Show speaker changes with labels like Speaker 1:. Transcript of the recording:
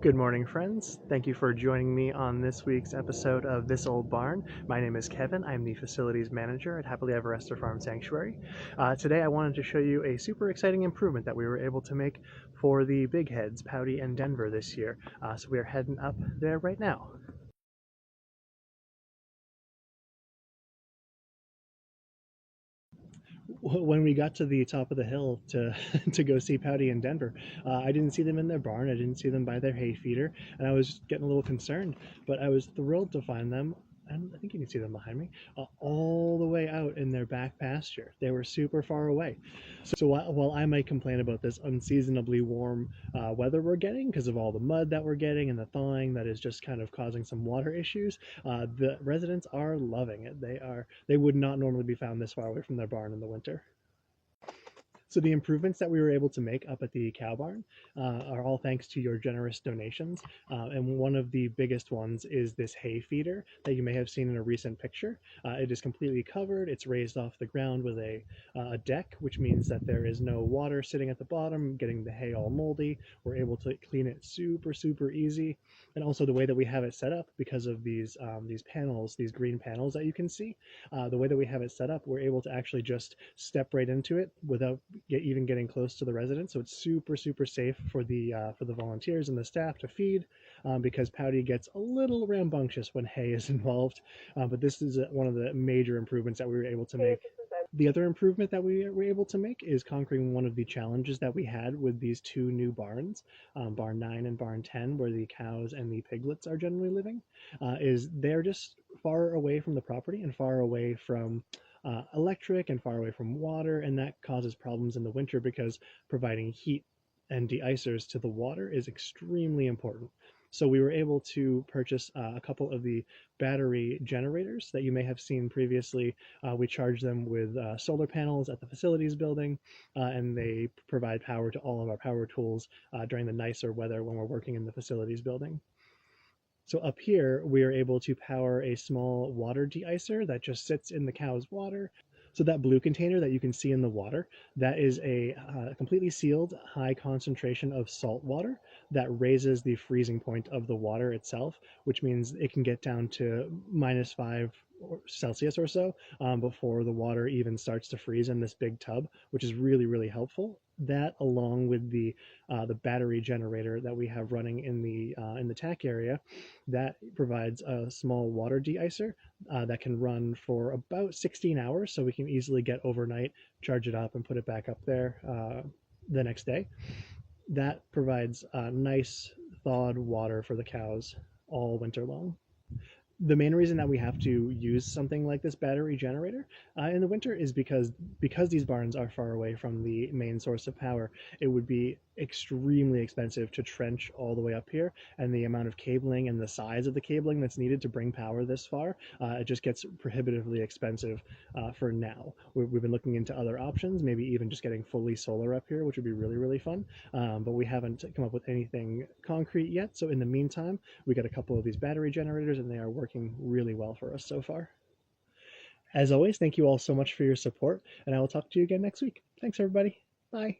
Speaker 1: Good morning, friends. Thank you for joining me on this week's episode of This Old Barn. My name is Kevin. I'm the facilities manager at Happily Ever After Farm Sanctuary. Today I wanted to show you a super exciting improvement that we were able to make for the big heads, Pouty and Denver, this year. So we are heading up there right now. When we got to the top of the hill to to go see Pouty and Denver, I didn't see them in their barn. I didn't see them by their hay feeder, and I was getting a little concerned. But I was thrilled to find them, and I think you can see them behind me, all the way out in their back pasture. They were super far away. So while I might complain about this unseasonably warm weather we're getting because of all the mud that we're getting and the thawing that is just kind of causing some water issues, the residents are loving it. They would not normally be found this far away from their barn in the winter. So the improvements that we were able to make up at the cow barn are all thanks to your generous donations. And one of the biggest ones is this hay feeder that you may have seen in a recent picture. It is completely covered. It's raised off the ground with a deck, which means that there is no water sitting at the bottom, getting the hay all moldy. We're able to clean it super, super easy. And also the way that we have it set up, because of these panels, these green panels that you can see, the way that we have it set up, we're able to actually just step right into it without even getting close to the residents. So it's super, super safe for the volunteers and the staff to feed, because Pouty gets a little rambunctious when hay is involved. But this is one of the major improvements that we were able to make. The other improvement that we were able to make is conquering one of the challenges that we had with these two new barns, barn 9 and barn 10, where the cows and the piglets are generally living, is they're just far away from the property and far away from electric and far away from water, and that causes problems in the winter because providing heat and de-icers to the water is extremely important. So we were able to purchase a couple of the battery generators that you may have seen previously. We charge them with solar panels at the facilities building, and they provide power to all of our power tools during the nicer weather when we're working in the facilities building. So up here, we are able to power a small water de-icer that just sits in the cow's water. So that blue container that you can see in the water, that is a completely sealed high concentration of salt water that raises the freezing point of the water itself, which means it can get down to -5 Celsius or so before the water even starts to freeze in this big tub, which is really, really helpful. That, along with the battery generator that we have running in the tack area, that provides a small water de-icer that can run for about 16 hours, so we can easily get overnight, charge it up, and put it back up there the next day. That provides nice thawed water for the cows all winter long. The main reason that we have to use something like this battery generator in the winter is because these barns are far away from the main source of power. It would be extremely expensive to trench all the way up here, and the amount of cabling and the size of the cabling that's needed to bring power this far, it just gets prohibitively expensive for now. We've been looking into other options, maybe even just getting fully solar up here, which would be really, really fun, but we haven't come up with anything concrete yet. So in the meantime, we got a couple of these battery generators, and they are working really well for us so far. As always, thank you all so much for your support, and I will talk to you again next week. Thanks, everybody. Bye.